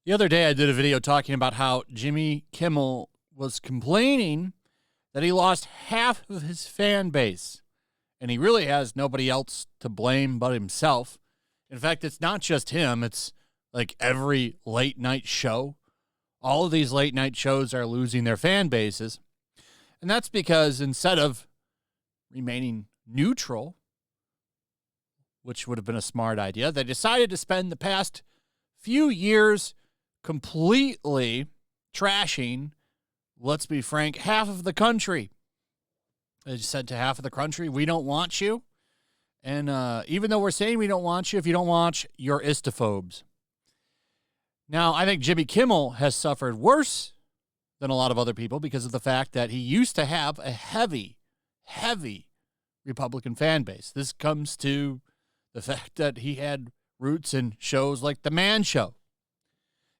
The other day I did a video talking about how Jimmy Kimmel was complaining that he lost half of his fan base. And he really has nobody else to blame but himself. In fact, it's not just him. It's like every late night show. All of these late night shows are losing their fan bases. And that's because instead of remaining neutral, which would have been a smart idea, they decided to spend the past few years completely trashing, let's be frank, half of the country. They said to half of the country, we don't want you. And even though we're saying we don't want you, if you don't watch, you're istophobes. Now, I think Jimmy Kimmel has suffered worse than a lot of other people because of the fact that he used to have a heavy Republican fan base. This comes to the fact that he had roots in shows like The Man Show.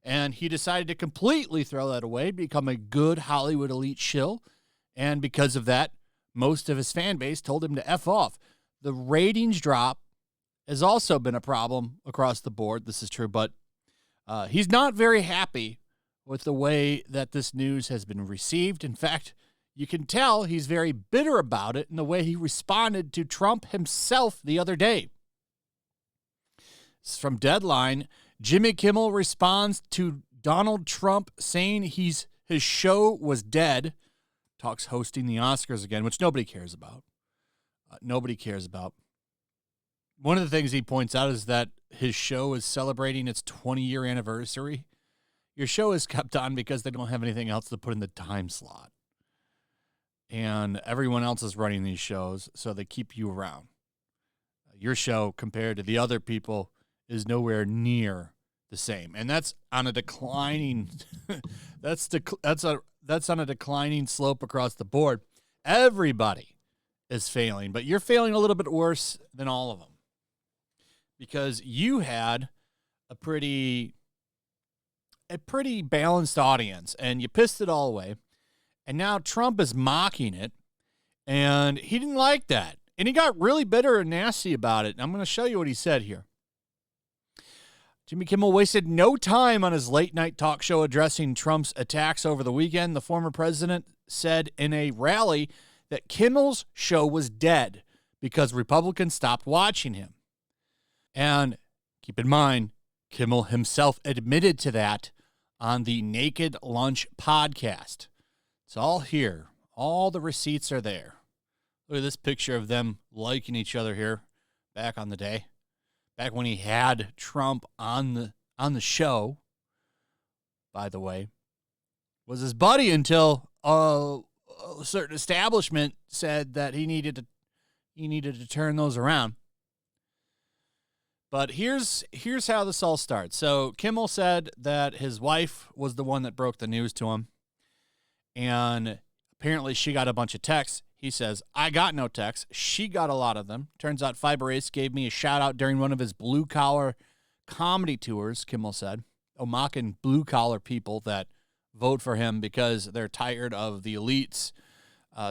And he decided to completely throw that away, become a good Hollywood elite shill. And because of that, most of his fan base told him to F off. The ratings drop has also been a problem across the board. This is true, but he's not very happy with the way that this news has been received. In fact, you can tell he's very bitter about it in the way he responded to Trump himself the other day. It's from Deadline. Jimmy Kimmel responds to Donald Trump saying his show was dead. Talks hosting the Oscars again, which nobody cares about. Nobody cares about. One of the things he points out is that his show is celebrating its 20-year anniversary. Your show is kept on because they don't have anything else to put in the time slot. And everyone else is running these shows, so they keep you around. Your show, compared to the other people, is nowhere near the same, and that's on a declining. that's on a declining slope across the board. Everybody is failing, but you're failing a little bit worse than all of them because you had a pretty balanced audience, and you pissed it all away. And now Trump is mocking it, and he didn't like that, and he got really bitter and nasty about it. And I'm going to show you what he said here. Jimmy Kimmel wasted no time on his late-night talk show addressing Trump's attacks over the weekend. The former president said in a rally that Kimmel's show was dead because Republicans stopped watching him. And keep in mind, Kimmel himself admitted to that on the Naked Lunch podcast. It's all here. All the receipts are there. Look at this picture of them liking each other here back on the day. Back when he had Trump on the show, by the way, was his buddy until a certain establishment said that he needed to turn those around. But here's how this all starts. So Kimmel said that his wife was the one that broke the news to him, and apparently she got a bunch of texts. He says, I got no texts. She got a lot of them. Turns out Fiber Ace gave me a shout-out during one of his blue-collar comedy tours, Kimmel said. Mocking blue-collar people that vote for him because they're tired of the elites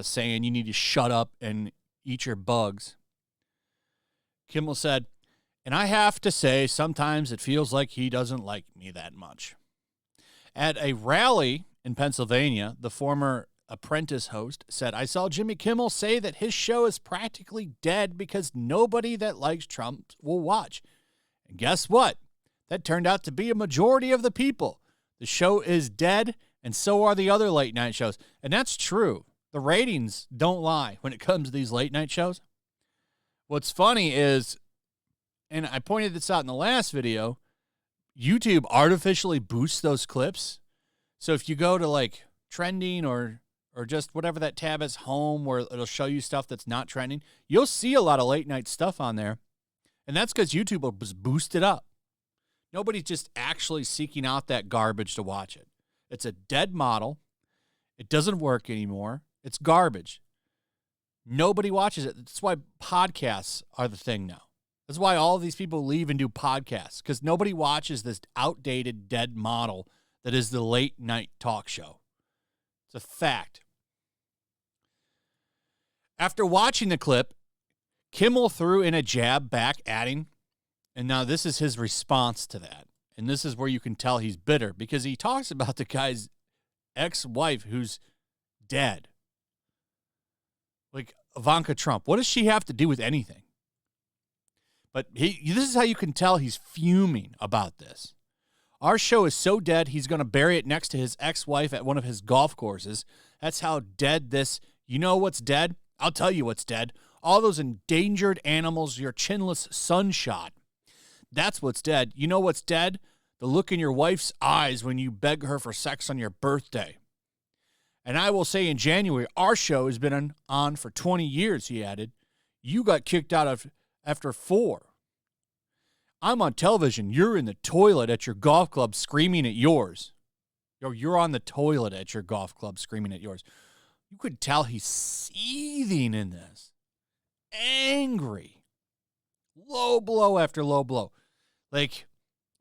saying you need to shut up and eat your bugs. Kimmel said, and I have to say, sometimes it feels like he doesn't like me that much. At a rally in Pennsylvania, the former Apprentice host said, I saw Jimmy Kimmel say that his show is practically dead because nobody that likes Trump will watch. And guess what? That turned out to be a majority of the people. The show is dead, and so are the other late night shows. And that's true. The ratings don't lie when it comes to these late night shows. What's funny is, and I pointed this out in the last video, YouTube artificially boosts those clips. So if you go to like trending or just whatever that tab is, home, where it'll show you stuff that's not trending, you'll see a lot of late night stuff on there. And that's because YouTube will just boost it up. Nobody's just actually seeking out that garbage to watch it. It's a dead model. It doesn't work anymore. It's garbage. Nobody watches it. That's why podcasts are the thing now. That's why all of these people leave and do podcasts, because nobody watches this outdated, dead model that is the late night talk show. It's a fact. After watching the clip, Kimmel threw in a jab back at him, and now this is his response to that. And this is where you can tell he's bitter, because he talks about the guy's ex-wife who's dead. Like Ivanka Trump. What does she have to do with anything? But this is how you can tell he's fuming about this. Our show is so dead, he's going to bury it next to his ex-wife at one of his golf courses. That's how dead this... You know what's dead? I'll tell you what's dead. All those endangered animals your chinless son shot. That's what's dead. You know what's dead? The look in your wife's eyes when you beg her for sex on your birthday. And I will say in January, our show has been on for 20 years, he added. You got kicked out of after 4. I'm on television. You're in the toilet at your golf club screaming at yours. You're on the toilet at your golf club screaming at yours. You could tell he's seething in this. Angry. Low blow after low blow. Like,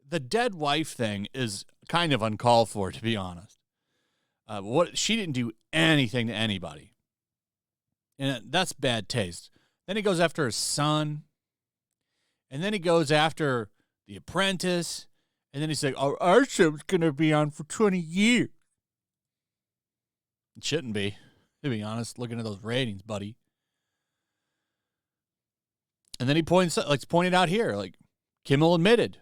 the dead wife thing is kind of uncalled for, to be honest. She didn't do anything to anybody. And that's bad taste. Then he goes after his son. And then he goes after The Apprentice. And then he's like, oh, our show's going to be on for 20 years. It shouldn't be, to be honest, looking at those ratings, buddy. And then he pointed out here, like, Kimmel admitted,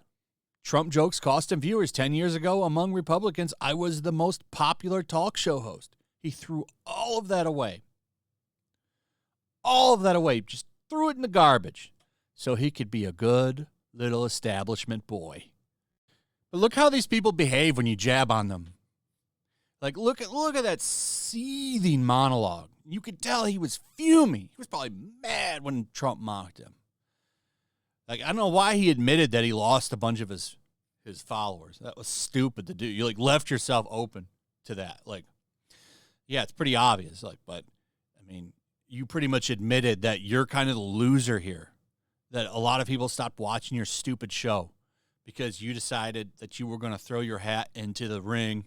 Trump jokes cost him viewers. 10 years ago, among Republicans, I was the most popular talk show host. He threw all of that away. All of that away. Just threw it in the garbage so he could be a good little establishment boy. But look how these people behave when you jab on them. Like, look at that seething monologue. You could tell he was fuming. He was probably mad when Trump mocked him. Like, I don't know why he admitted that he lost a bunch of his followers. That was stupid to do. You, like, left yourself open to that. Like, yeah, it's pretty obvious. Like, but, I mean, you pretty much admitted that you're kind of the loser here. That a lot of people stopped watching your stupid show because you decided that you were going to throw your hat into the ring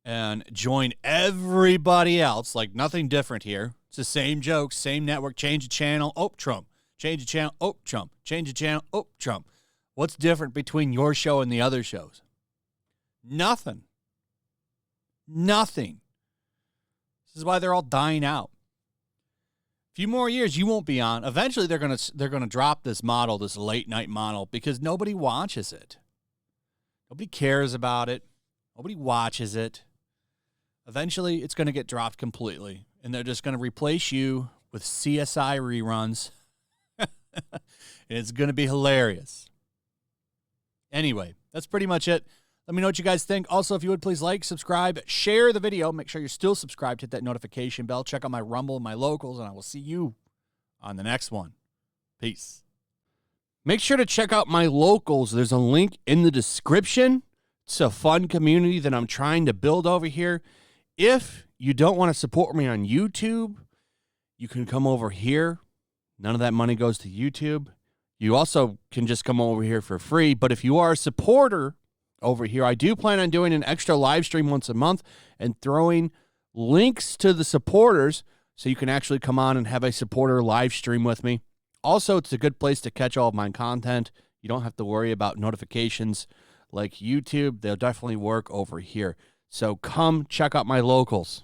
and join everybody else. Like, nothing different here. It's the same jokes, same network. Change the channel. Oh, Trump. Change the channel. Oh, Trump. Change the channel. Oh, Trump. What's different between your show and the other shows? Nothing. Nothing. This is why they're all dying out. A few more years, you won't be on. Eventually, they're gonna drop this model, this late night model, because nobody watches it. Nobody cares about it. Nobody watches it. Eventually, it's going to get dropped completely, and they're just going to replace you with CSI reruns, and it's going to be hilarious. Anyway, that's pretty much it. Let me know what you guys think. Also, if you would, please like, subscribe, share the video. Make sure you're still subscribed. Hit that notification bell. Check out my Rumble and my locals, and I will see you on the next one. Peace. Make sure to check out my locals. There's a link in the description. It's a fun community that I'm trying to build over here. If you don't want to support me on YouTube, you can come over here. None of that money goes to YouTube. You also can just come over here for free. But if you are a supporter over here, I do plan on doing an extra live stream once a month and throwing links to the supporters so you can actually come on and have a supporter live stream with me. Also, it's a good place to catch all of my content. You don't have to worry about notifications like YouTube. They'll definitely work over here. So come check out my locals.